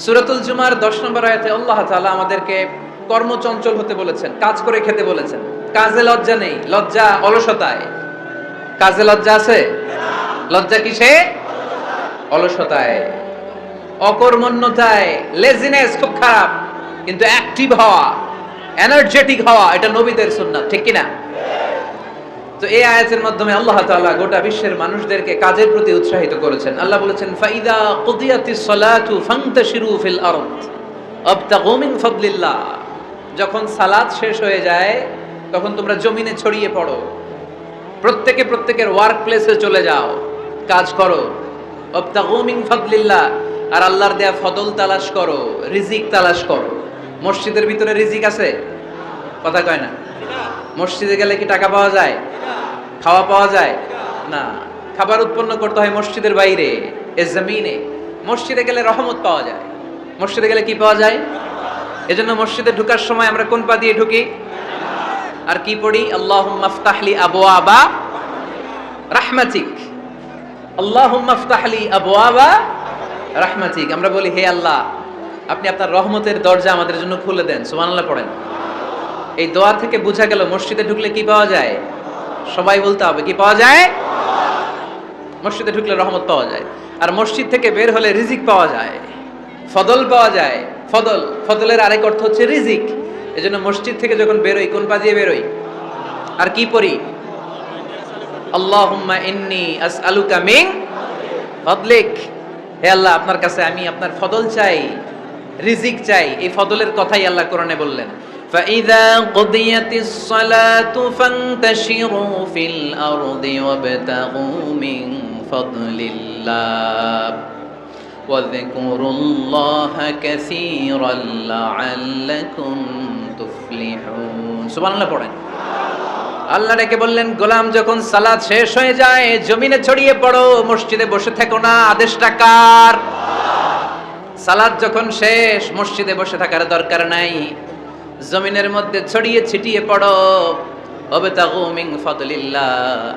সূরাতুল জুমার 10 নম্বর আয়াতে আল্লাহ তাআলা আমাদেরকে কর্মচঞ্চল হতে বলেছেন, কাজ করে খেতে বলেছেন। কাজে লজ্জা নেই, লজ্জা অলসতায়। কাজে লজ্জা আছে? লজ্জা কিসে? অলসতায়, অকর্মণ্যতায়। লেজিনেস খুব খারাপ, কিন্তু অ্যাক্টিভ হওয়া, এনার্জেটিক হওয়া, এটা নবীদের সুন্নাত, ঠিক কি না? তো এই আয়াতের মাধ্যমে আল্লাহ তাআলা গোটা বিশ্বের মানুষদেরকে কাজের প্রতি উৎসাহিত করেছেন। আল্লাহ বলেছেন, ফাইদা কুদিয়াতিস সালাতু ফান্তাশিরু ফিল আরদ আবতাগু মিন ফাদলিল্লাহ। যখন সালাত শেষ হয়ে যায় তখন তোমরা জমিনে ছড়িয়ে পড়ো, প্রত্যেকে প্রত্যেকের ওয়ার্ক প্লেসে চলে যাও, কাজ করো। আবতাগু মিন ফাদলিল্লাহ, আর আল্লাহর দেয়া ফদল তালাশ করো, রিজিক তালাশ করো। মসজিদের ভিতরে রিজিক আছে? কথা কয় না। মসজিদে গেলে কি টাকা পাওয়া যায়? খাওয়া পাওয়া যায় না। খাবার উৎপন্ন করতে হয় মসজিদের বাইরে, এ জমিনে। মসজিদে গেলে রহমত পাওয়া যায়। মসজিদে গেলে কি পাওয়া যায়? এজন্য মসজিদে ঢোকার সময় আমরা কোন পা দিয়ে ঢুকি? আর কি পড়ি? আল্লাহুম্মা ফতাহলি আবওয়াবা রাহমাতিক। আল্লাহুম্মা ফতাহলি আবওয়াবা রাহমাতিক। আমরা বলি, হে আল্লাহ, আপনি আপনার রহমতের দরজা আমাদের জন্য খুলে দেন। সুবহানাল্লাহ পড়েন। এই দোয়া থেকে বোঝা গেল মসজিদে ঢুকলে কি পাওয়া যায়? সবাই বলতে হবে, কি পাওয়া যায়? মসজিদে ঢুকলে রহমত পাওয়া যায়, আর মসজিদ থেকে বের হলে রিজিক পাওয়া যায়, ফদল পাওয়া যায়। ফদল, ফদলের আরেক অর্থ হচ্ছে রিজিক। এজন্য মসজিদ থেকে যখন বেরোই কোন পা দিয়ে বেরোই? আর কি পড়ি? আল্লাহুম্মা ইন্নী আসআলুকা মিন ফাদলিক। হে আল্লাহ, আপনার কাছে আমি আপনার ফদল চাই, রিজিক চাই। এই ফদলের কথাই আল্লাহ কোরআনে বললেন, فَإِذَا قُضِيَتِ الصَّلَاةُ فَانتَشِرُوا فِي الْأَرْضِ وَابْتَغُوا مِنْ فَضْلِ اللَّهِ وَاذْكُرُوا اللَّهَ كَثِيرًا لَعَلَّكُمْ تُفْلِحُونَ। সুবহানাল্লাহ পড়েন। আল্লাহ ডেকে বললেন, গোলাম যখন সালাত শেষ হয়ে যায় জমিনে ছড়িয়ে পড়ো, মসজিদে বসে থেকো না। আদেশটা কার? সালাত যখন শেষ মসজিদে বসে থাকার দরকার নাই, জমিনের মধ্যে ছড়িয়ে ছিটিয়ে পড়ো। ওয়াবতাগু মিন ফাদলিল্লাহ,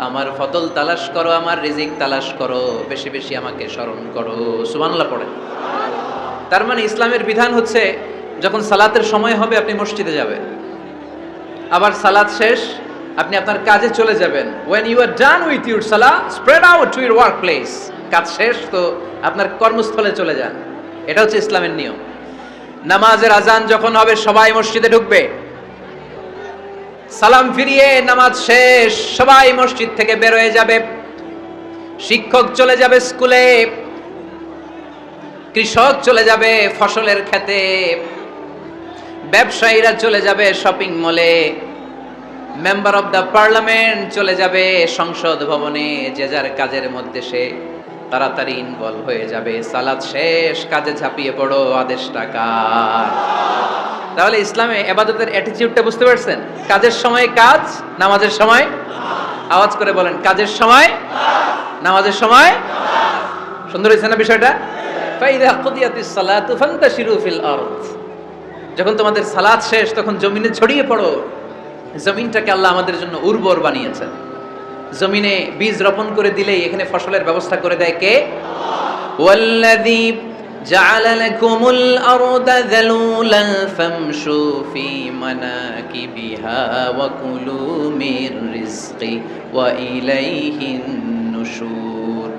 আমার ফদল তালাশ করো, আমার রিজিক তালাশ করো, বেশি বেশি আমাকে স্মরণ করো। সুবহানাল্লাহ পড়েন। তার মানে ইসলামের বিধান হচ্ছে, যখন সালাতের সময় হবে আপনি মসজিদে যাবেন, আবার সালাত শেষ আপনি আপনার কাজে চলে যাবেন। when you are done with your salah, spread out to your workplace। কাজ শেষ তো আপনার কর্মস্থলে চলে যান। এটা হচ্ছে ইসলামের নিয়ম। নামাজের আজান যখন হবে সবাই মসজিদে ঢুকবে, সালাম ফিরিয়ে নামাজ শেষ সবাই মসজিদ থেকে বের হয়ে যাবে। শিক্ষক চলে যাবে স্কুলে, কৃষক চলে যাবে ফসলের খেতে, ব্যবসায়ীরা চলে যাবে শপিং মলে, মেম্বার অফ দ্য পার্লামেন্ট চলে যাবে সংসদ ভবনে। যে যার কাজের মধ্যে সে তাড়াতাড়ি ইনভলভ হয়ে যাবে। সালাত শেষ, কাজে ঝাঁপিয়ে পড়ো। আদেশটা কার? তাহলে ইসলামে ইবাদতের অ্যাটিটিউডটা বুঝতে পারছেন? কাজের সময় কাজ, নামাজের সময় আওয়াজ করে বলেন, কাজের সময় নামাজের সময়। সুন্দর হয়েছে না বিষয়টা? ফাইদা কুদিয়াতিস সালাতু ফান্তাশিরু ফিল আরদ। যখন তোমাদের সালাত শেষ তখন জমিনে ছড়িয়ে পড়ো। জমিনটাকে আল্লাহ আমাদের জন্য উর্বর বানিয়েছেন। জমিনে বীজ রোপণ করে দিলেই এখানে ফসলের ব্যবস্থা করে দেয় কে? ওয়াল্লাযী জাআলা লাকুমুল আরদা যালুলান ফামশু ফী মানাকিবিহা ওয়া কুলু মির রিজকি ওয়া ইলাইহিন নুশুর।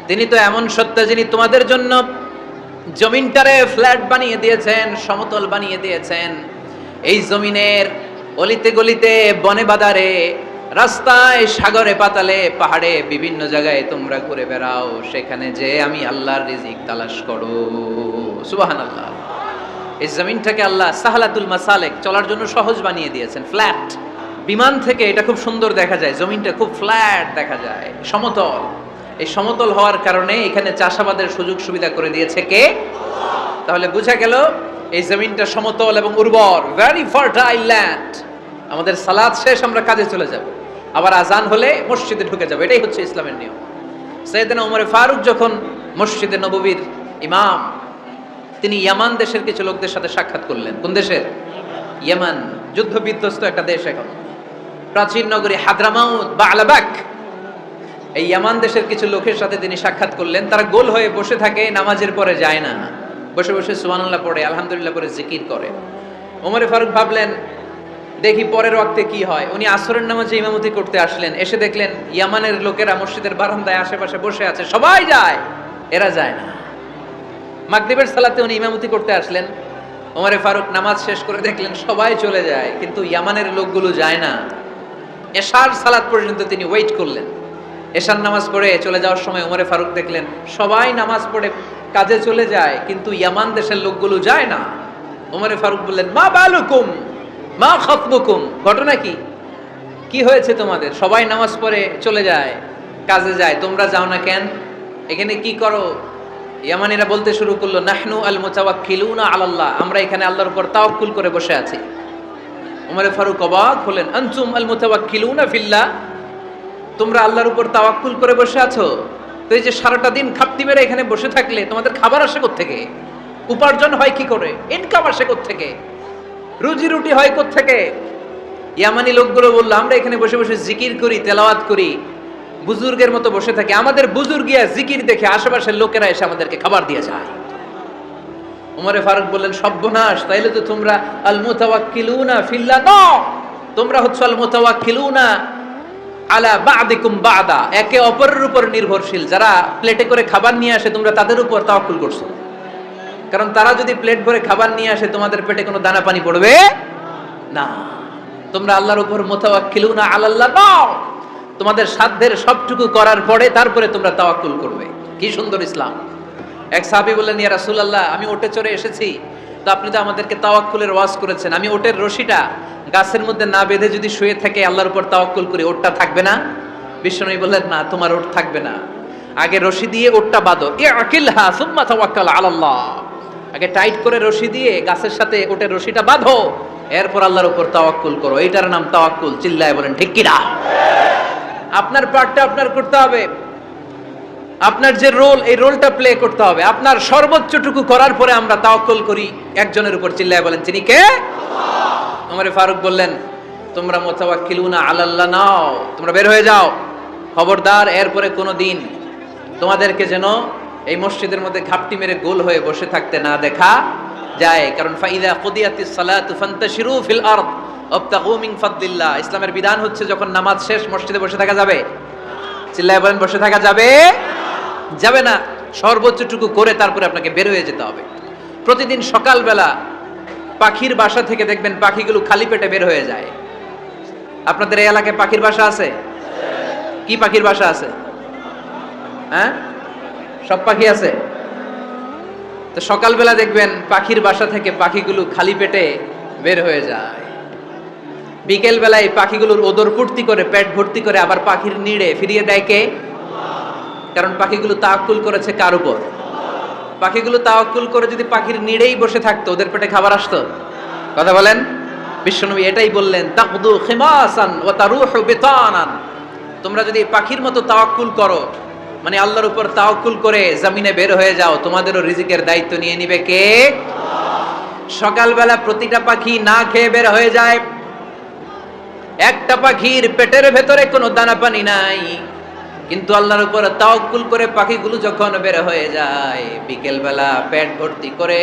তিনি তো এমন সত্য যিনি তোমাদের জন্য জমিনটারে ফ্ল্যাট বানিয়ে দিয়েছেন, সমতল বানিয়ে দিয়েছেন। এই জমিনের অলিতে গলিতে, বনে বাদারে, রাস্তায়, সাগরে, পাতালে, পাহাড়ে, বিভিন্ন জায়গায় তোমরা ঘুরে বেড়াও। সেখানে যে আমি আল্লাহর রিজিক তালাশ করো। সুবহানাল্লাহ। এই জমিনটাকে আল্লাহ সাহালাতুল মাসালেক, চলার জন্য সহজ বানিয়ে দিয়েছেন, ফ্ল্যাট। বিমান থেকে এটা খুব সুন্দর দেখা যায়, জমিনটা খুব ফ্ল্যাট দেখা যায়, সমতল। এই সমতল হওয়ার কারণে এখানে চাষাবাদের সুযোগ সুবিধা করে দিয়েছে কে? তাহলে বোঝা গেল এই জমিনটা সমতল এবং উর্বর, ভেরি ফার্টাইল ল্যান্ড। আমাদের সালাত শেষ আমরা কাজে চলে যাব, আবার আজান হলে মসজিদে ঢুকে যাব। এটাই হচ্ছে ইসলামের নিয়ম। সাইয়েদনা ওমর ফারুক যখন মসজিদে নববীর ইমাম, তিনি ইয়ামান দেশের কিছু লোকদের সাথে সাক্ষাৎ করলেন। কোন দেশের? ইয়ামান, যুদ্ধ বিধ্বস্ত একটা দেশ এখন। প্রাচীন নগরী হাদ্রামাউত বা আলাবাক, এই ইয়ামান দেশের কিছু লোকের সাথে তিনি সাক্ষাৎ করলেন। তারা গোল হয়ে বসে থাকে, নামাজের পরে যায় না। বসে বসে সুবহানাল্লাহ পড়ে, আলহামদুলিল্লাহ করে জিকির করে। ওমরে ফারুক ভাবলেন দেখি পরের ওয়াক্তে কি হয়। উনি আসরের নামাজে ইমামতি করতে আসলেন, এসে দেখলেন ইয়ামানের লোকেরা মসজিদের বারান্দায় আশেপাশে বসে আছে, সবাই যায়, এরা যায় না। মাগরিবের সালাতে উনি ইমামতি করতে আসলেন, ওমরে ফারুক নামাজ শেষ করে দেখলেন সবাই চলে যায়, কিন্তু ইয়ামানের লোকগুলো যায় না। এশার সালাত পর্যন্ত তিনি ওয়েট করলেন। এশার নামাজ পড়ে চলে যাওয়ার সময় ওমরে ফারুক দেখলেন সবাই নামাজ পড়ে কাজে চলে যায়, কিন্তু ইয়ামান দেশের লোকগুলো যায় না। ওমরে ফারুক বললেন, মা বালুকুম মা খাতবুকুম, ঘটনা কি, কি হয়েছে তোমাদের? সবাই নামাজ পড়ে চলে যায়, কাজে যায়, তোমরা যাও না কেন? এখানে কি করো? ইয়ামানিরা বলতে শুরু করলো, নাহনু আল মুতাওয়াক্কিলুনা আলাল্লাহ, আমরা এখানে আল্লাহর উপর তাওয়াক্কুল করে বসে আছি। ওমরে ফারুক অবাক হলেন, আনতুম আল মুতাওয়াক্কিলুনা ফিল্লাহ, তোমরা আল্লাহর উপর তাওয়াক্কুল করে বসে আছো? তো এই যে সারাটা দিন খাপটি মেরে এখানে বসে থাকলে তোমাদের খাবার আসে কোত্থেকে? উপার্জন হয় কি করে? ইনকাম আসে কোত্থেকে? রুজি রুটি হয় কোত্থেকে? ইয়ামানি লোকগুলো বললো, আমরা এখানে বসে বসে জিকির করি, তেলাওয়াত করি, বুজুর্গের মতো বসে থাকি, আমাদের বুজুর্গিয়া জিকির দেখে আশেপাশের লোকেরা এসে আমাদেরকে খাবার দিয়ে যায়। ওমরে ফারুক বললেন, সর্বনাশ, তাইলে তো তোমরা আল মুতাওয়াক্কিলুনা ফিল্লাহ নও, তোমরা হচ্ছে আল মুতাওয়াক্কিলুনা আলা বা'দিকুম বা'দা, একে অপরের উপর নির্ভরশীল। যারা প্লেটে করে খাবার নিয়ে আসে তোমরা তাদের উপর তাওয়াক্কুল করছো, কারণ তারা যদি প্লেট ভরে খাবার নিয়ে আসে তোমাদের পেটে কোনো দানা পানি পড়বে না। তোমরা আল্লাহর উপর মুতাওয়াক্কিলুনা আলাল্লাহ নও, তোমাদের সাধ্যের সবটুকু করার পরে তারপরে তোমরা তাওয়াক্কুল করবে। কি সুন্দর ইসলাম! এক সাহাবী বললেন, ইয়া রাসূলুল্লাহ, আমি ওটে চড়ে এসেছি, তো আপনি তো আমাদেরকে তাওয়াক্কুলের ওয়াজ করেছেন, আমি ওটের রশিটা গাছের মধ্যে না বেঁধে যদি শুয়ে থাকে আল্লাহর উপর তাওয়াক্কুল করি, ওটটা থাকবে না? বিশ্বনবী বললেন, না, তোমার ওট থাকবে না, আগে রশি দিয়ে ওটটা বাঁধো, ইআকিলহা সুম্মা তাওয়াক্কাল আলাল্লাহ, আগে টাইট করে রশি দিয়ে গাছের সাথে ওটের রশিটা বাঁধো, এরপর আল্লাহর উপর তাওয়াক্কুল করো, এইটার নাম তাওয়াক্কুল। চিল্লায় বলেন ঠিক কি না? আপনার পার্টটা আপনার করতে হবে, আপনার যে রোল, এই রোলটা প্লে করতে হবে। আপনার সর্বোচ্চটুকু করার পরে আমরা তাওয়াক্কুল করি একজনের উপর। চিল্লায় বলেন তিনি কে? ওমরে ফারুক বললেন, তোমরা মুতাওয়াক্কিলুনা আলাল্লাহ নাও, তোমরা বের হয়ে যাও, খবরদার এরপরে কোনো দিন তোমাদেরকে যেন এই মসজিদের মধ্যে ঘাপটি মেরে গোল হয়ে বসে থাকতে না দেখা যায়। কারণ ফাইদা কুদিয়াতিস সালাতু ফান্তাশিরু ফিল আরদ ওয়াবতাগু মিন ফাদলিল্লাহ, ইসলামের বিধান হচ্ছে যখন নামাজ শেষ মসজিদে বসে থাকা যাবে। চিল্লায় বলেন বসে থাকা যাবে? যাবে না, সর্বোচ্চটুকু করে তারপরে আপনাকে বের হয়ে যেতে হবে। প্রতিদিন সকালবেলা পাখির বাসা থেকে দেখবেন পাখিগুলো খালি পেটে বের হয়ে যায়। আপনাদের এই এলাকায় পাখির বাসা আছে? কি পাখির বাসা আছে? হ্যাঁ, সব পাখি আছে। তো সকালবেলা দেখবেন পাখির বাসা থেকে পাখিগুলো খালি পেটে বের হয়ে যায়। বিকেল বেলায় পাখিগুলোর ওদর পূর্তি করে, পেট ভর্তি করে আবার পাখির নিড়ে ফিরিয়ে দেয় কে? কারণ পাখিগুলো তাওয়াক্কুল করেছে কার উপর? পাখিগুলো তাওয়াক্কুল করে যদি পাখির নিড়েই বসে থাকতো, ওদের পেটে খাবার আসতো? কথা বলেন। বিশ্বনবী এটাই বললেন, তাকদু খিমাসান ওয়া তারুহু বিতানান, তোমরা যদি পাখির মতো তাওয়াক্কুল করো, মানে আল্লাহর উপর তাওয়াক্কুল করে জমিনে বের হয়ে যাও, তোমাদেরও রিজিকের দায়িত্ব নিয়ে নিবে কে? সকালবেলা প্রতিটা পাখি না খেয়ে বের হয়ে যায়, একটা পাখির পেটের ভেতরে কোনো দানা পানি নাই, কিন্তু আল্লাহর উপর তাওয়াক্কুল করে পাখিগুলো যখন বের হয়ে যায়, বিকেল বেলা পেট ভর্তি করে,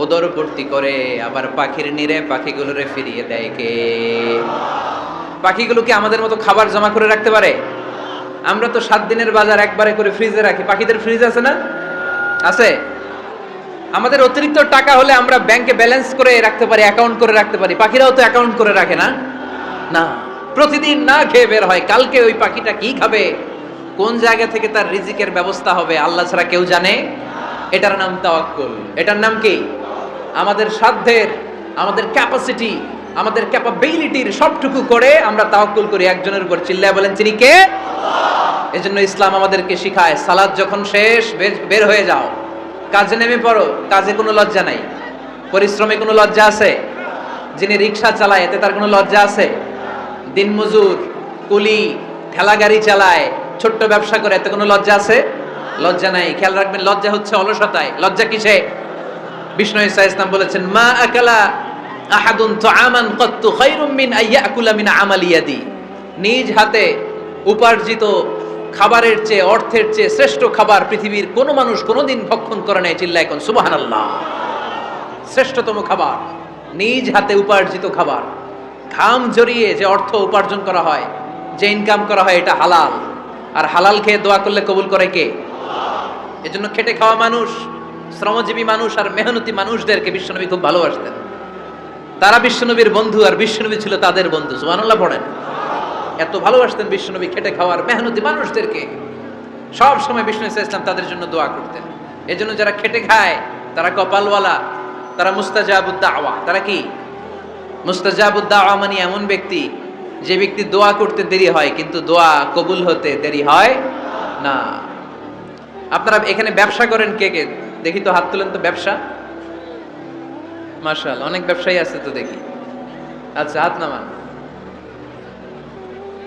ওদর ভর্তি করে আবার পাখির নিরে পাখিগুলোরে ফিরিয়ে দেয় কে? পাখিগুলো কি আমাদের মতো খাবার জমা করে রাখতে পারে? আমরা তো 7 দিনের বাজার একবারে করে ফ্রিজে রাখি। পাখিদের ফ্রিজ আছে না? আছে। আমাদের অতিরিক্ত টাকা হলে আমরা ব্যাংকে ব্যালেন্স করে রাখতে পারি, অ্যাকাউন্ট করে রাখতে পারি। পাখিরাও তো অ্যাকাউন্ট করে রাখে না? না, প্রতিদিন না খেয়ে বের হয়। কালকে ওই পাখিটা কি খাবে, কোন জায়গা থেকে তার রিজিকের ব্যবস্থা হবে আল্লাহ ছাড়া কেউ জানে। এটার নাম তাওয়াক্কুল। এটার নাম কি? আমাদের সাধ্যের, আমাদের ক্যাপাসিটি, আমাদের ক্যাপাবিলিটির সবটুকু করে আমরা তাওয়াক্কুল করি একজনের উপর। চিল্লায় বলেন তিনি কে? এজন্য ইসলাম আমাদেরকে শিখায়, সালাত যখন শেষ বের হয়ে যাও, কাজে নেমে পড়ো। কাজে কোনো লজ্জা নাই, পরিশ্রমে কোনো লজ্জা আছে? যিনি রিক্সা চালায় এতে তার কোনো লজ্জা আছে? দিনমজুর, কুলি, ঠেলা গাড়ি চালায়, ছোট্ট ব্যবসা করে, এতে কোনো লজ্জা আছে? লজ্জা নাই। খেয়াল রাখবেন, লজ্জা হচ্ছে অলসতায়। লজ্জা কিসে? বিষ্ণু ঈসা ইসলাম বলেছেন, মা আকালা আহাদুন তুআমান কাত্তু খায়রুম মিন আইয়াকুলা মিন আমালি ইয়াদি, নিজ হাতে উপার্জিত খাবারের চেয়ে, অর্থের চেয়ে শ্রেষ্ঠ খাবার পৃথিবীর কোনো মানুষ কোনোদিন ভক্ষণ করে নাই। চিল্লায় এখন সুবহানাল্লাহ। শ্রেষ্ঠতম খাবার, নিজ হাতে উপার্জিত খাবার, ঘাম জড়িয়ে যে অর্থ উপার্জন করা হয়, যে ইনকাম করা হয়, এটা হালাল। আর হালাল খেয়ে দোয়া করলে কবুল করে কে? এজন্য খেটে খাওয়া মানুষ, শ্রমজীবী মানুষ আর মেহনতি মানুষদেরকে বিশ্বনবী খুব ভালোবাসতেন। তারা বিশ্বনবীর বন্ধু আর বিশ্বনবী ছিল তাদের বন্ধু। সুবহানাল্লাহ পড়েন। এত ভালোবাসতেন বিশ্বনবী খেটে খাওয়ার মেহনতি মানুষদেরকে। সব সময় বিষ্ণু ইসলাম তাদের জন্য দোয়া করতেন। এজন্য যারা খেটে খায় তারা কপালওয়ালা, তারা মুস্তাজাবুদ দাওয়া। তারা কি? মুস্তাজাবুদ দাওয়া মানে এমন ব্যক্তি যে ব্যক্তি দোয়া করতে দেরি হয় কিন্তু দোয়া কবুল হতে দেরি হয় না। আপনারা এখানে ব্যবসা করেন কে কে? দেখি তো, হাত তুলেন তো। ব্যবসা, মাশাআল্লাহ, অনেক ব্যবসায়ী আছে তো দেখি। আচ্ছা, হাত নামান।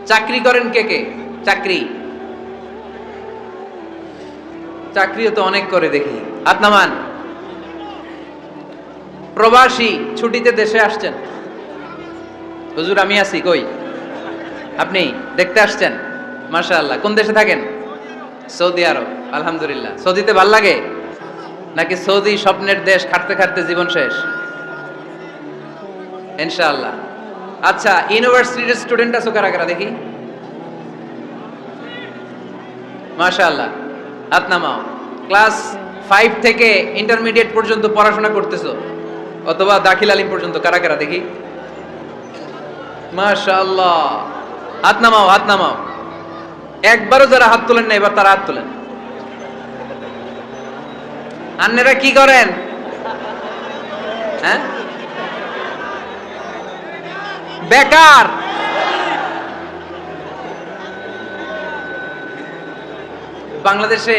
চাকরি করেন কে কে? চাকরি, চাকরিও তো অনেক করে দেখি, হাত নামান। প্রবাসী, ছুটিতে দেশে আসছেন। হুজুর আমি আছি, কই? আপনি দেখতে আসছেন? মাশাআল্লাহ। কোন দেশে থাকেন? সৌদি আরব। আলহামদুলিল্লাহ। সৌদিতে ভাল লাগে নাকি সৌদি স্বপ্নের দেশ, খাটতে খাটতে জীবন শেষ? ইনশাআল্লাহ। আচ্ছা, ইউনিভার্সিটির স্টুডেন্ট আছো কারা কারা দেখি? মাশাআল্লাহ, হাত নামাও। ক্লাস 5 থেকে ইন্টারমিডিয়েট পর্যন্ত পড়াশোনা করতেছো, অথবা দাখিল আলিম পর্যন্ত, কারা কারা দেখি? মাশাআল্লাহ, হাত নামাও, হাত নামাও। একবারও যারা হাত তোলেন না এবার তারা হাত তোলেন। আন্নেরা কি করেন? হ্যাঁ, বেকার। বাংলাদেশে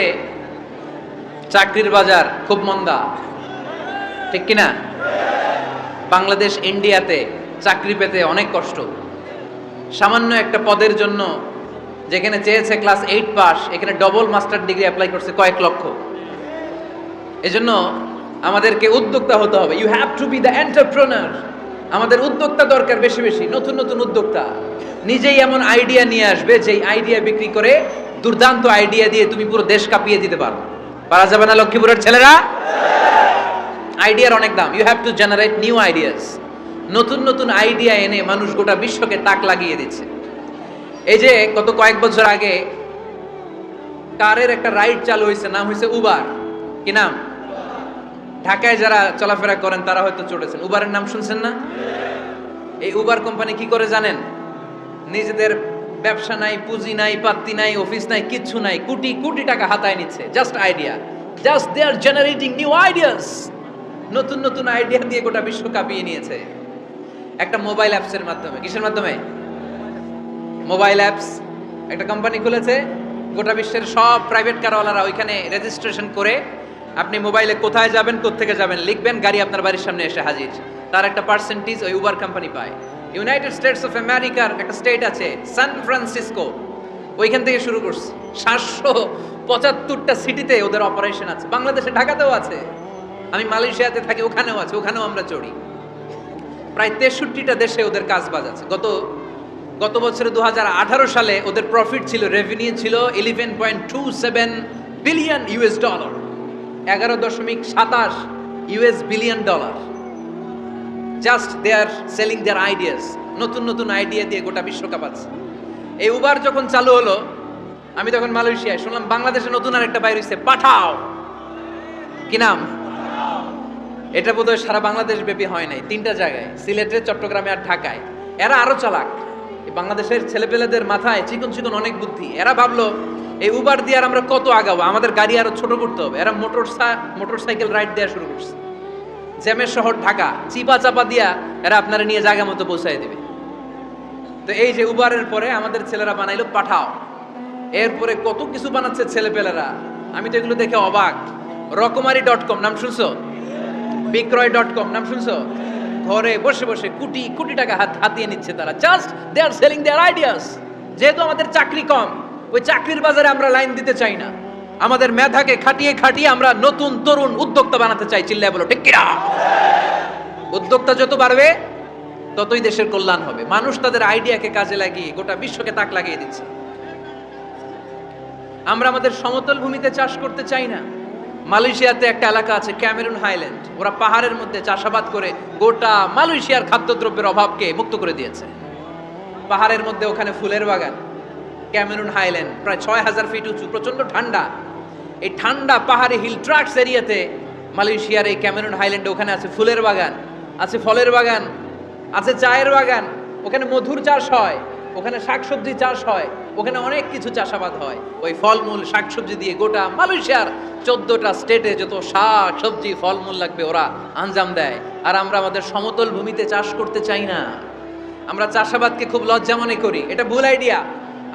চাকরির বাজার খুব মন্দা, ঠিক কিনা? বাংলাদেশ ইন্ডিয়াতে চাকরি পেতে অনেক কষ্ট। সামান্য একটা পদের জন্য যেখানে চেয়েছে ক্লাস 8 পাস, এখানে ডবল মাস্টার ডিগ্রি অ্যাপ্লাই করছে কয়েক লক্ষ। এজন্য আমাদেরকে উদ্যোক্তা হতে হবে। You have to be the entrepreneur. আমাদের উদ্যোক্তা দরকার, বেশি বেশি নতুন নতুন উদ্যোক্তা। নিজেই এমন আইডিয়া নিয়ে আসবে যেই আইডিয়া বিক্রি করে দুর্দান্ত আইডিয়া দিয়ে তুমি পুরো দেশ কাঁপিয়ে দিতে পারো। পারা যাবে না লক্ষ্মীপুরের ছেলেরা? আইডিয়ার অনেক দাম। You have to generate new ideas. নতুন নতুন আইডিয়া এনে মানুষ গোটা বিশ্বকে তাক লাগিয়ে দিচ্ছে। এই যে গত কয়েক বছর আগে কারের একটা রাইড চালু হয়েছে, নাম হয়েছে উবার। কি নাম? ঢাকায় যারা চলাফেরা করেন তারা হয়তো চড়েছেন। উবারের নাম শুনছেন না? এই উবার কোম্পানি কি করে জানেন? নিজেদের ব্যবসা নাই, পুঁজি নাই, পাত্তি নাই, অফিস নাই, কিচ্ছু নাই, কোটি কোটি টাকা হাতায় নিচ্ছে। Just idea, just they are generating new ideas. নতুন নতুন আইডিয়া দিয়ে গোটা বিশ্ব কাঁপিয়ে নিয়েছে একটা মোবাইল অ্যাপসের মাধ্যমে। কিসের মাধ্যমে? Mobile apps. একটা কোম্পানি খুলেছে, গোটা বিশ্বের সব প্রাইভেট কারওয়ালারা ওইখানে রেজিস্ট্রেশন করে আপনি মোবাইলে কোথায় যাবেন, কোত্থেকে যাবেন লিখবেন, গাড়ি আপনার বাড়ির সামনে এসে হাজির। তার একটা পার্সেন্টেজ ওই উবার কোম্পানি পায়। ইউনাইটেড স্টেটস অফ আমেরিকার একটা স্টেট আছে সান ফ্রান্সিসকো, ওইখান থেকে শুরু করছে। 775টা সিটিতে ওদের অপারেশন আছে। বাংলাদেশে ঢাকাতেও আছে, আমি মালয়েশিয়াতে থাকি, ওখানেও আছে, ওখানেও আমরা চড়ি। প্রায় 63টা দেশে ওদের কাজ বাজ আছে। গত বছরে 2018 সালে ওদের প্রফিট ছিল, রেভিনিউ ছিল 11.27 billion US dollar, 11.27 US billion dollar. Just they are selling their ideas. নতুন নতুন আইডিয়া দিয়ে গোটা বিশ্ব কাঁপাচ্ছে। এই উবার যখন চালু হলো, আমি তখন মালয়েশিয়ায়, শুনলাম বাংলাদেশে নতুন আর একটা বাইর হইছে, পাঠাও। কি নাম? এটা বোধহয় সারা বাংলাদেশ ব্যাপী হয় নাই, 3টা জায়গায়, সিলেটে, চট্টগ্রামে আর ঢাকায়। এরা আরো চালাক। বাংলাদেশের ছেলেপেলেদের মাথায় চিকন চিকন অনেক বুদ্ধি। এরা ভাবলো এই উবার দিয়ে আর আমরা কত আগাবো, আমাদের গাড়ি আরো ছোট করতে হবে। এরা মোটরসাইকেল রাইড দেওয়া শুরু করছে। জ্যামের শহর ঢাকা, চিপা চাপা দিয়া এরা আপনারা নিয়ে জায়গা মতো পৌঁছায় দেবে। তো এই যে উবারের পরে আমাদের ছেলেরা বানাইলো পাঠাও। এরপরে কত কিছু বানাচ্ছে ছেলেপেলেরা, আমি তো এগুলো দেখে অবাক। রকমারি.com নাম শুনছো? বিক্রয়.com নাম শুনছো? ঘরে বসে বসে কোটি কোটি টাকা হাতিয়ে নিচ্ছে তারা। Just they are selling their ideas. যেহেতু আমাদের চাকরি কম, ওই চাকরির বাজারে আমরা লাইন দিতে চাই না। আমাদের মেধাকে খাটিয়ে খাটিয়ে আমরা নতুন তরুণ উদ্যোক্তা বানাতে চাই। চিল্লায় বলো ঠিক কিনা? উদ্যোক্তা যত বাড়বে ততই দেশের কল্যাণ হবে। মানুষ তাদের আইডিয়াকে কাজে লাগিয়ে গোটা বিশ্বকে তাক লাগিয়ে দিচ্ছে। আমরা আমাদের সমতল ভূমিতে চাষ করতে চাই না। মালয়েশিয়াতে একটা এলাকা আছে ক্যামেরুন হাইল্যান্ড, ওরা পাহাড়ের মধ্যে চাষাবাদ করে গোটা মালয়েশিয়ার খাদ্যদ্রব্যের অভাবকে মুক্ত করে দিয়েছে। পাহাড়ের মধ্যে ওখানে ফুলের বাগান, ক্যামেরুন হাইল্যান্ড প্রায় 6000 ফিট উঁচু, প্রচন্ড ঠান্ডা। এই ঠান্ডা পাহাড়ি হিল ট্রাক্স এরিয়াতে মালয়েশিয়ার এই ক্যামেরুন হাইল্যান্ডে ওখানে আছে ফুলের বাগান, আছে ফলের বাগান, আছে চায়ের বাগান, ওখানে মধুর চাষ হয়, ওখানে শাকসবজি চাষ হয়, ওখানে অনেক কিছু চাষাবাদ হয়। ওই ফলমূল শাকসবজি দিয়ে গোটা মালয়েশিয়ার 14টা স্টেটে যত শাক সবজি ফলমূল লাগবে ওরা আঞ্জাম দেয়। আর আমরা আমাদের সমতল ভূমিতে চাষ করতে চাই না। আমরা চাষাবাদকে খুব লজ্জা মনে করি, এটা ভুল আইডিয়া।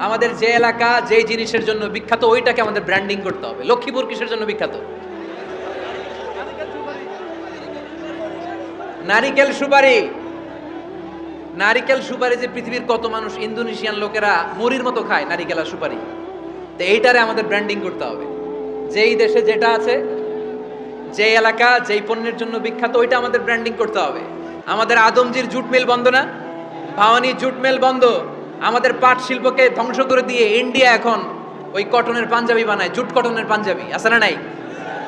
আমাদের যে এলাকা যেই জিনিসের জন্য বিখ্যাত ওইটাকে আমাদের ব্র্যান্ডিং করতে হবে। লক্ষ্মীপুর কিসের জন্য বিখ্যাত? নারিকেল সুপারি। নারিকেল সুপারি যে পৃথিবীর কত মানুষ, ইন্দোনেশিয়ান লোকেরা মুড়ির মতো খায় নারিকেল আর সুপারি। তো এইটারে আমাদের ব্র্যান্ডিং করতে হবে। যেই দেশে যেটা আছে, যে এলাকা যেই পণ্যের জন্য বিখ্যাত ওইটা আমাদের ব্র্যান্ডিং করতে হবে। আমাদের আদমজির জুট মিল বন্ধ না? ভাওয়ানি জুট মিল বন্ধ। আমাদের পাট শিল্পকে ধ্বংস করে দিয়ে ইন্ডিয়া এখন ওই কটনের পাঞ্জাবি বানায়, জুট কটনের পাঞ্জাবি আছে না নাই?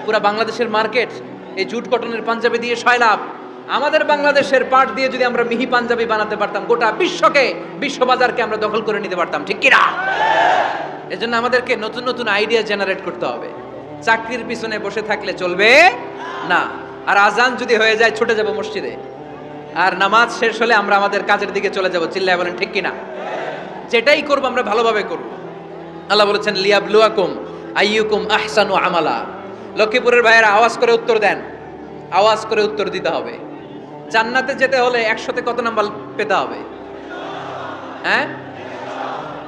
পুরা বাংলাদেশের মার্কেট এই জুট কটনের পাঞ্জাবি দিয়ে সয়লাভ। আমাদের বাংলাদেশের পাট দিয়ে যদি আমরা মিহি পাঞ্জাবি বানাতে পারতাম, গোটা বিশ্বকে, বিশ্ববাজারকে আমরা দখল করে নিতে পারতাম, ঠিক কিনা? এজন্য আমাদেরকে নতুন নতুন আইডিয়া জেনারেট করতে হবে। চাকরির পিছনে বসে থাকলে চলবে না। আর আজান যদি হয়ে যায় ছুটে যাব মসজিদে, আর নামাজ শেষ হলে আমরা আমাদের কাজের দিকে চলে যাব। চিল্লায় বলেন ঠিক কিনা? যেটাই করব আমরা ভালোভাবে করব। আল্লাহ বলেছেন লিয়াবলুয়াকুম আইয়ুকুম আহসানু আমালা। লক্ষ্মীপুরের ভাইয়েরা আওয়াজ করে উত্তর দেন, আওয়াজ করে উত্তর দিতে হবে। জান্নাতে যেতে হলে 100তে কত নাম্বার পেতে হবে? হ্যাঁ,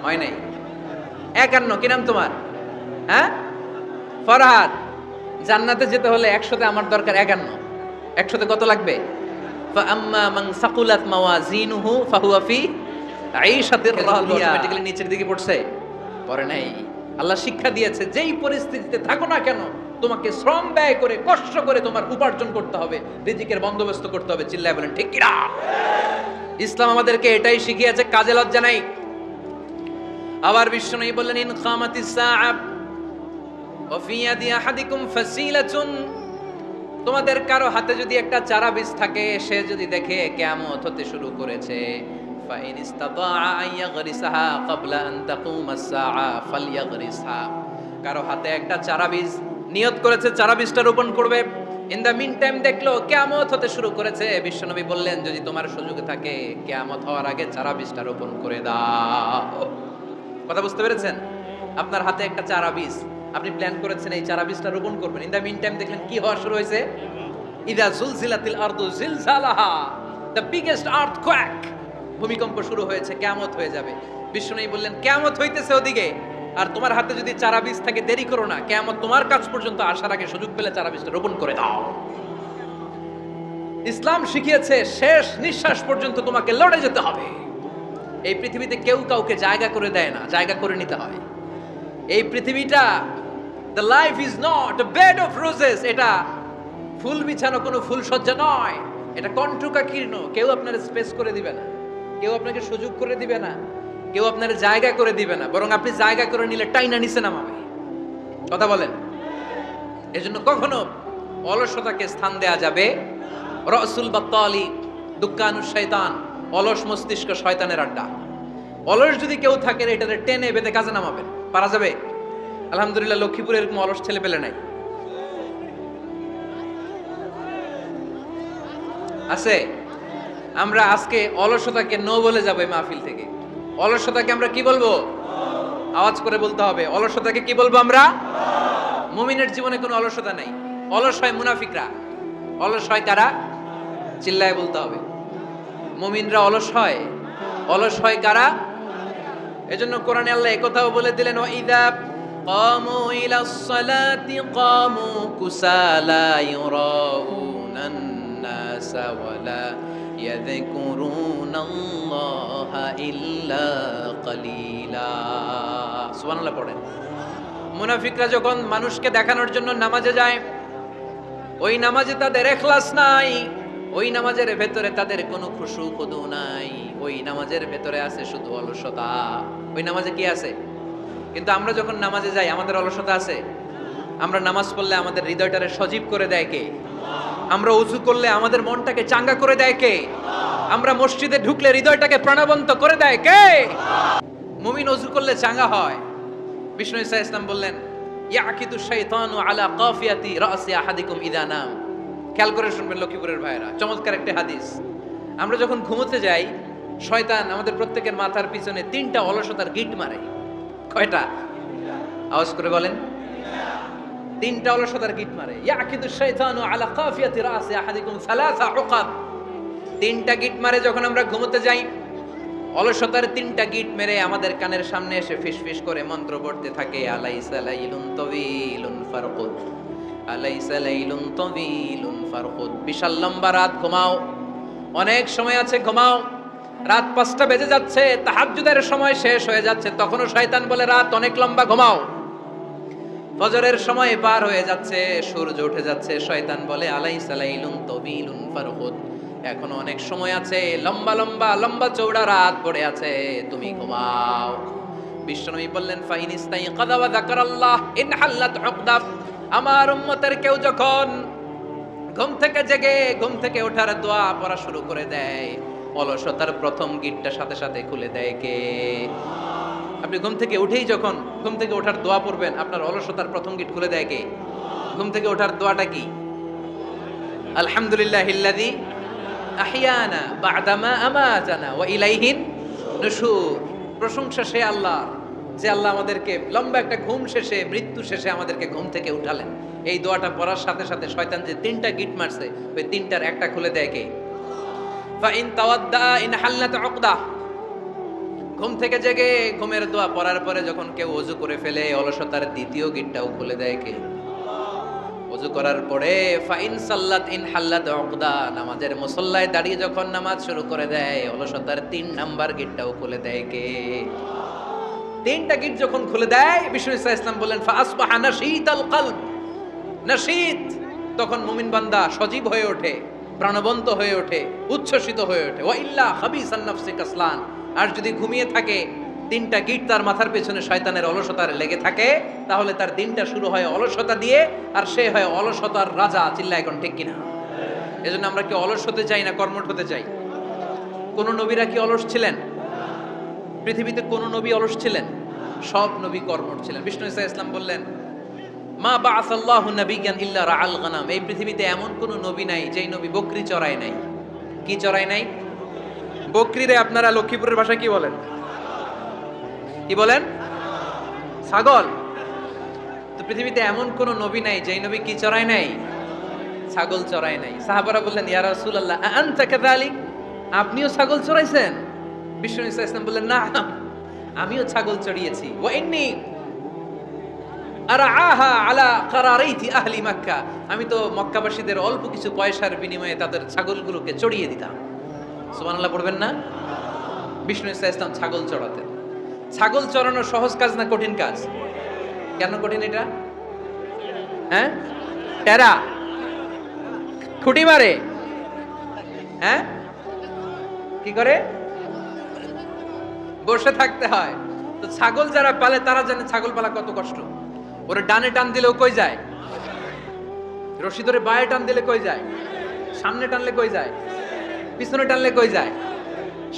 হয় নাই 51। কি নাম তোমার? হ্যাঁ, ফরহাদ। জান্নাতে যেতে হলে 100তে আমার দরকার 51। 100তে কত লাগবে? ফাআম্মা মান সাকুলাত মাওয়াজিনুহু ফাহুয়া ফি আইশাতির রাদিয়া। অটোমেটিক্যালি নিচের দিকে পড়ছে? পড়ে নাই। আল্লাহ শিক্ষা দিয়েছে যেই পরিস্থিতিতে থাকো না কেন তোমাকে শ্রম ব্যয় করে কষ্ট করে তোমার উপার্জন করতে হবে, রিজিকের বন্দোবস্ত করতে হবে। চিল্লায় বলেন ঠিক কিনা? ইসলাম আমাদেরকে এটাই শিখিয়েছে, কাজে লজ্জা নাই। আবার বিশ্বনবী বললেন ইন কামাতিস সাআ ওয়া ফি ইয়াদি আহাদিকুম ফাসিলাতুন। তোমাদের কারো হাতে যদি একটা চারা বীজ থাকে, সে যদি দেখে কিয়ামত হতে শুরু করেছে, ফাইন ইসতাতাআ আন ইয়াগরিসাহা ক্বাবলা আন তাকুমাস সাআ ফালইয়াগরিসহা। কারো হাতে একটা চারা বীজ নিয়ত করেছে, চারা বীজটা রোপণ করবে। ইন দ্য মিন টাইম দেখলো কিয়ামত হতে শুরু করেছে, বিশ্বনবী বললেন যদি তোমার সুযোগ থাকে কিয়ামত হওয়ার আগে চারা বীজটা রোপণ করে দাও। কথা বুঝতে পেরেছেন? আপনার হাতে একটা চারা বীজ, আপনি প্ল্যান করেছেন এই চারা বীজটা রোপণ করবেন। ইন দ্য মিন টাইম দেখলেন কি হওয়া শুরু হয়েছে? ইদা জুলজিলাতিল আরদু জিলজালাহা, দ্য বিগেস্ট আর্থকোয়েক, ভূমিকম্প শুরু হয়েছে, কিয়ামত হয়ে যাবে। বিশ্বনবী বললেন কিয়ামত হইতেছে ওদিকে, আর তোমার হাতে যদি চারা বীজ থাকে দেরি করো না, কিয়ামত তোমার কাছ পর্যন্ত আসার আগে সুযোগ পেলে চারা বীজটা রোপণ করে দাও। ইসলাম শিখিয়েছে শেষ নিঃশ্বাস পর্যন্ত তোমাকে লড়ে যেতে হবে। এই পৃথিবীতে কেউ কাউকে জায়গা করে দেয় না, জায়গা করে নিতে হয়। এই পৃথিবীটা, the life is not a bed of roses, এটা ফুল বিছানো কোনো ফুল সজ্জা নয়, এটা কণ্টকাকীর্ণ। কেউ আপনার স্পেস করে দিবে না, কেউ আপনাকে সুযোগ করে দিবে না, কেউ আপনার জায়গা করে দিবে না, বরং আপনি জায়গা করে নিলে টাইনা নিচে নামাবে। কথা বলেন? এজন্য কখনো অলসতাকে স্থান দেয়া যাবে। রসুল বাত্তালি দুক্কানু শয়তান, অলস মস্তিষ্ক শয়তানের আড্ডা। অলস যদি কেউ থাকে এটাতে টেনে বেঁধে কাজে নামাবেন, পারা যাবে? আলহামদুলিল্লাহ লক্ষ্মীপুরে এরকম অলস ছেলে পেলে নাই, আছে। আমরা আজকে অলসতাকে নো বলে যাবো এই মাহফিল থেকে। অলসতাকে আমরা কি বলবো? আওয়াজ করে বলতে হবে। অলসতাকে কি বলবো আমরা? মুমিনের জীবনে কোনো অলসতা নাই। অলস হয় মুনাফিকরা। অলস হয় কারা? চিল্লায় বলতে হবে। মুমিনরা অলস হয়। অলস হয় কারা? এজন্য কোরআনে আল্লাহ একথাও বলে দিলেন, ওয়াইদা কামু ইলাস সালাতি কামু কুসালা ইউরাউনান নাসা ওয়ালা ইয়াযকুরুনাল্লাহা ইল্লা কালিলা। সুবহানাল্লাহ পড়েন। মুনাফিকরা যখন মানুষকে দেখানোর জন্য নামাজে যায়, ওই নামাজে তাদের ইখলাস নাই, ওই নামাজের ভেতরে তাদের কোনো খুশু খুদু নাই, ওই নামাজের ভেতরে আছে শুধু অলসতা। ওই নামাজে কি আছে? কিন্তু আমরা যখন নামাজে যাই আমাদের অলসতা আছে? আমরা নামাজ পড়লে আমাদের হৃদয়টারে সজীব করে দেয় কে? আমরা ওযু করলে আমাদের মনটাকে চাঙ্গা করে দেয় কে? আমরা মসজিদে ঢুকলে হৃদয়টাকে প্রাণবন্ত করে দেয় কে? মুমিন ওযু করলে চাঙ্গা হয়। বিষ্ণু ঈসা ইসলাম বললেন, ইয়াকিদু শাইতানু আলা কাফিয়াতি রাসি আহাদিকুম ইযা নাম। খেয়াল করে শুনবেন লক্ষ্মীপুরের ভাইরা, চমৎকার একটা হাদিস। আমরা যখন ঘুমোতে যাই, শয়তান আমাদের প্রত্যেকের মাথার পিছনে 3টা অলসতার গিট মারে। কয়টা? আওয়াজ করে বলেন। 3টা অলসতার গিট মারে। ইয়াকিদু শাইতানু আলা কাফিয়াতি রাসি আহাদিকুম সালাসা উকাব। 3টা গিট মারে যখন আমরা ঘুমোতে যাই। অলসতার 3টা গিট মেরে আমাদের কানের সামনে এসে ফিসফিস করে মন্ত্র পড়তে থাকে, আলাইসা লাইলুন তাওয়িলুন ফারকুদ, আলাইসা লাইলুন তাওয়িলুন ফারকুদ। বিশাল লম্বা রাত, ঘুমাও। অনেক সময় আছে, ঘুমাও। রাত 5টা বেজে যাচ্ছে, তাহাজ্জুদের সময় শেষ হয়ে যাচ্ছে, তখনও শয়তান বলে রাত অনেক লম্বা, ঘুমাও। ফজরের সময় পার হয়ে যাচ্ছে, সূর্য উঠে যাচ্ছে, শয়তান বলে আলাইসা লাইলুন তাওয়িলুন ফারকুদ, এখনো অনেক সময় আছে, লম্বা লম্বা লম্বা চৌড়া রাত পড়ে আছে, তুমি ঘুমাও। বিশ্বনবী বললেন, ফাইন ইস্তাইকাযা ওয়া যাকারাল্লাহ ইনহাল্লাত উকদা। আমার উম্মতের কেউ যখন ঘুম থেকে জেগে ঘুম থেকে ওঠার দোয়া পড়া শুরু করে দেয়, অলসতার প্রথম গিটটা সাথে সাথে খুলে দেয় কে? আপনি ঘুম থেকে উঠেই যখন ঘুম থেকে ওঠার দোয়া পড়বেন, আপনার অলসতার প্রথম গিট খুলে দেয় কে? ঘুম থেকে ওঠার দোয়াটা কি? আলহামদুলিল্লাহিল্লাযী আহিয়ানা বা'দামা আমাতানা ওয়া ইলাইহিন নুশুর। প্রশংসা সে আল্লাহ, যে আল্লাহ আমাদেরকে লম্বা একটা ঘুম শেষে, মৃত্যু শেষে আমাদেরকে ঘুম থেকে উঠালেন। এই দোয়াটা পড়ার সাথে সাথে শয়তান যে 3টা গিট মারছে, ওই 3টার একটা খুলে দেয় কে? ফাইন তাওয়াদ্দা ইনহাল্লাত উকদা। ঘুম থেকে জেগে ঘুমের দোয়া পড়ার পরে যখন কেউ ওযু করে ফেলে, অলসতার দ্বিতীয় গিটটাও খুলে দেয় কে? ওযু করার পরে ফাইন সাল্লাত ইনহাল্লাত উকদা, নামাজের মুসল্লায় দাঁড়িয়ে যখন নামাজ শুরু করে দেয়, অলসতার 3 নাম্বার গিটটাও খুলে দেয় কে? 3টা গিট যখন খুলে দেয়, বিষ্ণু ঈসা ইসলাম বলেন, ফাসবাহা নাশীতাল কলব। নাশীত, তখন মুমিন বান্দা সজীব হয়ে ওঠে, প্রাণবন্ত হয়ে ওঠে, উচ্ছ্বসিত হয়ে ওঠে। ওয়া ইল্লা খাবিসান নাফসি কাসলান। আর যদি ঘুমিয়ে থাকে, 3টা গিট তার মাথার পেছনে শয়তানের অলসতার লেগে থাকে, তাহলে তার দিনটা শুরু হয় অলসতা দিয়ে, আর সে হয় অলসতার রাজা। চিল্লায় এখন ঠিক কিনা? এজন্য আমরা কি অলস হতে চাই না কর্মঠ হতে চাই? কোন নবীরা কি অলস ছিলেন? পৃথিবীতে কোন নবী অলস ছিলেন? সব নবী কর্মঠ ছিলেন। বিষ্ণু ঈসা ইসলাম বললেন, মা বাআসাল্লাহু নাবিয়্যান ইল্লা রাআল গানাম। এই পৃথিবীতে এমন কোন নবী নাই যেই নবী বকরি চড়ায় নাই। কি চড়ায় নাই? বকরিরে আপনারা লক্ষ্মীপুরের ভাষায় কি বলেন? কি বলেন? ছাগল। তো পৃথিবীতে এমন কোন নবী নাই যেই নবী কি চড়ায় নাই? ছাগল চড়ায় নাই। সাহাবারা বললেন, ইয়া রাসূলুল্লাহ আনতা কাযালিক, আপনিও ছাগল চড়াইছেন? বিষ্ণু ঈসা ইসলাম বললেন, না, আমিও ছাগল চড়িয়েছি। ওয়া ইন্নী আরআহা আলা কারারাইতি আহলি মক্কা, আমি তো মক্কাবাসীদের অল্প কিছু পয়সার বিনিময়ে তাদের ছাগলগুলোকে চড়িয়ে দিতাম। সুবহানাল্লাহ পড়বেন না? বিষ্ণু ঈসা ইসলাম ছাগল চড়াতেন। ছাগল চড়ানো সহজ কাজ না কঠিন কাজ? কেন কঠিন এটা? হ্যাঁ, টেরা, খুঁটি মারে। হ্যাঁ, কি করে? বসে থাকতে হয়। তো ছাগল যারা পালে তারা জানে ছাগল পালা কত কষ্ট। ওরে ডানে টান দিলেও কই যায়? রশি ধরে বায়ে টান দিলে কই যায়? সামনে টানলে কই যায়? পিছনে টানলে কই যায়?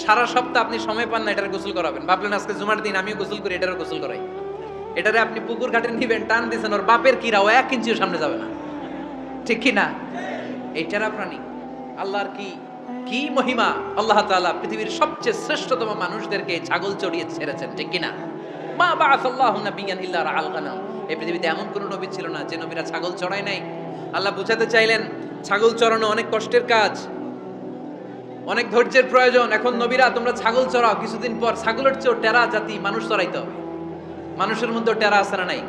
সারা সপ্তাহ আপনি সময় পান না এটার গোসল করাবেন। ভাবলেন আজকে জুমার দিন আমিও গোসল করি, এটারও গোসল করাই। এটারে আপনি পুকুর ঘাটে নিবেন, টান দিয়েছেন, ওর বাপের কিরা, ও 1 ইঞ্চিও সামনে যাবে না। ঠিক কি না? এইটারা প্রাণী। আল্লাহর কি কি মহিমা! আল্লাহ তাআলা পৃথিবীর সবচেয়ে শ্রেষ্ঠতম মানুষদেরকে ছাগল চড়িয়ে ছেড়েছেন। ঠিক কি না? মা বাআসাল্লাহু নাবিয়্যান ইল্লা রাআল গানাম। এই পৃথিবীতে এমন কোন নবী ছিল না যে নবীরা ছাগল চড়ায় নাই। আল্লাহ বুঝাতে চাইলেন ছাগল চড়ানো অনেক কষ্টের কাজ, অনেক ধৈর্যের প্রয়োজন। এখন নবীরা তোমরা ছাগল চড়াও, কিছুদিন পর ছাগলের চেয়েও টেরা জাতি মানুষ চড়াইতে হবে। মানুষের মধ্যে টেরা আছে না নাই?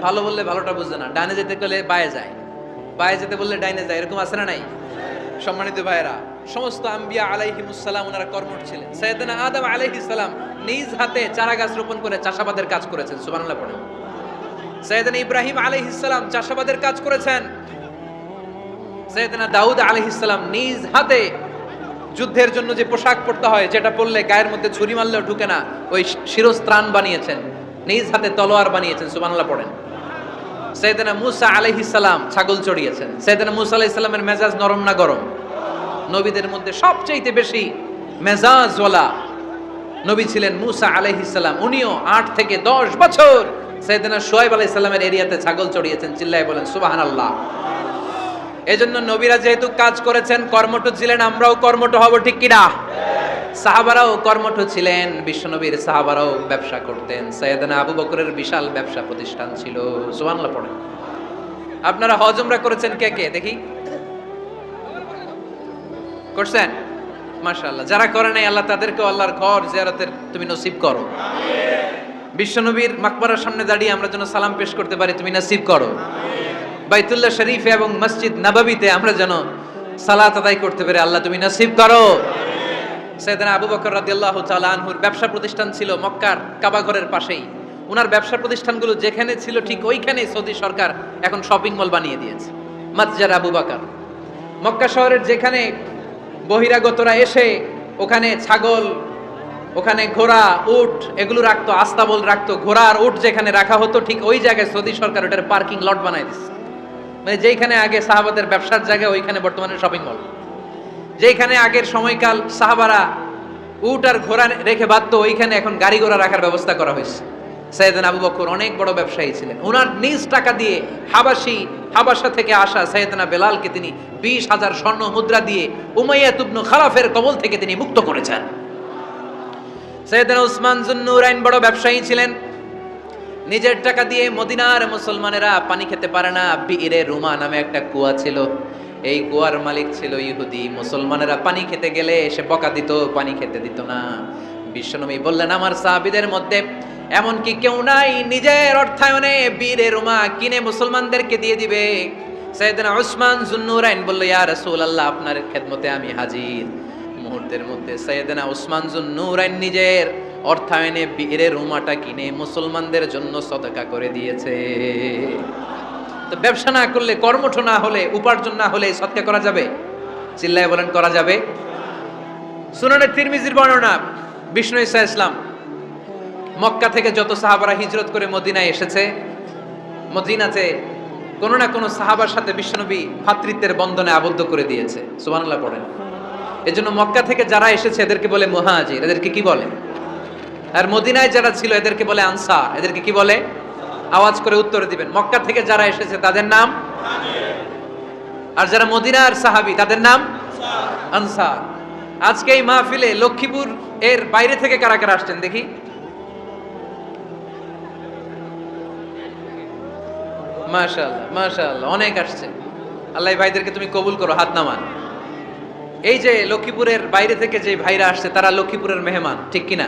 ভালো বললে ভালোটা বুঝে না, ডানে যেতে গেলে বায়ে যায়, বায়ে যেতে বললে ডাইনে যায়, এরকম আছে না নাই? সম্মানিত ভাইয়েরা, সমস্ত আম্বিয়া আলাইহিমুস সালাম ওনারা কর্মঠ ছিলেন। সাইয়েদনা আদম আলাইহিস সালাম নিজ হাতে চারা গাছ রোপণ করে চাষাবাদের কাজ করেছেন। সুবহানাল্লাহ পড়েন। সাইয়েদনা ইব্রাহিম আলাইহিস সালাম চাষাবাদের কাজ করেছেন। সাইয়েদনা দাউদ আলাইহিস সালাম নিজ হাতে যুদ্ধের জন্য যে পোশাক পরতে হয়, যেটা পরলে গায়ের মধ্যে ছুরি মারলেও ঢুকে না, ওই শিরস্ত্রাণ বানিয়েছেন। নিজ হাতে তলোয়ার বানিয়েছেন, সুবহানাল্লাহ পড়েন। সাইয়েদনা মূসা আলাইহিস সালাম ছাগল চড়িয়েছেন। সাইয়েদনা মূসা আলাইহিস সালামের মেজাজ নরম না গরম? নবীদের মধ্যে সবচেয়ে বেশি মেজাজওয়ালা নবী ছিলেন মূসা আলাইহিস সালাম। উনিও 8 থেকে 10 বছর সাইয়েদনা শুআয়ব আলাইহিস সালামের এরিয়াতে ছাগল চড়িয়েছেন। চিল্লায়ে বলেন সুবহানাল্লাহ। এজন্য নবীরা যেহেতু কাজ করেছেন, কর্মঠ ছিলেন, আমরাও কর্মঠ হব, ঠিক কি না? সাহাবারাও কর্মঠ ছিলেন, বিশ্বনবীর সাহাবারাও ব্যবসা করতেন। সাইয়েদনা আবু বকরের বিশাল ব্যবসা প্রতিষ্ঠান ছিল। সুবহানাল্লাহ পড়েন। আপনারা হজ উমরা করেছেন কে কে দেখি? করছেন? মাশাআল্লাহ। যারা করে নাই আল্লাহ তাদেরকেও আল্লাহর ঘর জিয়ারতের তুমি নসিব করো। বিশ্বনবীর মাকবারার সামনে দাঁড়িয়ে আমরা যেন সালাম পেশ করতে পারি, তুমি নসিব করো। বাইতুল্লাহ শরীফে এবং মসজিদ নববীতে আমরা যেন সালাত আদায় করতে পারি, আল্লাহ তুমি নসিব করো। সাইয়েদনা আবু বকর রাদিয়াল্লাহু তাআলা আনহুর ব্যবসা প্রতিষ্ঠান ছিল মক্কার কাবা ঘরের পাশেই। ওনার ব্যবসা প্রতিষ্ঠানগুলো যেখানে ছিল ঠিক ওইখানেই সৌদি সরকার এখন শপিং মল বানিয়ে দিয়েছে, মাতজার আবু বকর। মক্কা শহরের যেখানে বহিরাগতরা এসে ওখানে ছাগল, ওখানে ঘোড়া, উট এগুলো রাখতো, আস্তাবল রাখতো, ঘোড়া আর উট যেখানে রাখা হতো ঠিক ওই জায়গায় সৌদি সরকার ওটার পার্কিং লট বানাই দিচ্ছে। মানে যেখানে আগে সাহাবাদের ব্যবসার জায়গা ওইখানে বর্তমানে শপিং মল। যেখানে আগের সময়কাল সাহাবারা উট আর ঘোড়া রেখে বাঁধতো ওইখানে এখন গাড়ি ঘোড়া রাখার ব্যবস্থা করা হয়েছে। সাইয়েদনা আবু বকর অনেক বড় ব্যবসায়ী ছিলেন। ওনার নিজ টাকা দিয়ে হাবাসা থেকে আসা সাইয়েদনা বেলালকে তিনি 20,000 স্বর্ণ মুদ্রা দিয়ে উমাইয়া ইবনে খালাফের কবল থেকে তিনি মুক্ত করেছেন। সাইয়েদনা উসমান যুন্নুরাইন বড় ব্যবসায়ী ছিলেন। নিজের টাকা দিয়ে মদিনার মুসলমানেরা পানি খেতে পারে না, বিইরে রুমা নামে একটা কুয়া ছিল, এই কুয়ার মালিক ছিল ইহুদি। মুসলমানেরা পানি খেতে গেলে এসে বকা দিত, পানি খেতে দিত না। বিশ্বনবী বললেন, আমার সাহাবীদের মধ্যে এমন কি কেউ নাই নিজের অর্থায়নে বিইরে রুমা কিনে মুসলমানদেরকে দিয়ে দিবে? সাইয়েদনা উসমান যুন্নুরাইন বলল, ইয়া রাসূলুল্লাহ, আপনার খেদমতে আমি হাজির। মুহূর্তের মধ্যে সাইয়েদনা উসমান যুন্নুরাইন নিজের অর্থায়নে বিইরে রুমাটা কিনে মুসলমানদের জন্য সদকা করে দিয়েছে। তো ব্যবসা না করলে, কর্মঠ না হলে, উপার্জন না হলে সদকা করা যাবে? চিল্লায় বলেন করা যাবে? সুনানে তিরমিজির বর্ণনা, বিষ্ণু ঈসা ইসলাম মক্কা থেকে যত সাহাবারা হিজরত করে মদিনায় এসেছে, মদিনাতে কোনো না কোনো সাহাবার সাথে বিশ্বনবী ভ্রাতৃত্বের বন্ধনে আবদ্ধ করে দিয়েছে। সুবহানাল্লাহ পড়েন। এজন্য মক্কা থেকে যারা এসেছে এদেরকে বলে মুহাজির। এদেরকে কি বলে? আর মদিনায় যারা ছিল এদেরকে বলে আনসার। এদেরকে কি বলে? আওয়াজ করে উত্তর দিবেন। মক্কা থেকে যারা এসেছে তাদের নাম আর যারা মদিনার সাহাবী তাদের নাম আনসার। আজকে এই মাহফিলে লক্ষ্মীপুর এর বাইরে থেকে কারা কারা আসছেন দেখি? মাশাআল্লাহ, মাশাআল্লাহ, অনেক আসছে। আল্লাহ ভাইদেরকে তুমি কবুল করো, হাত নামান। এই যে লক্ষ্মীপুরের বাইরে থেকে যে ভাইরা আসছে তারা লক্ষ্মীপুরের মেহমান, ঠিক কিনা?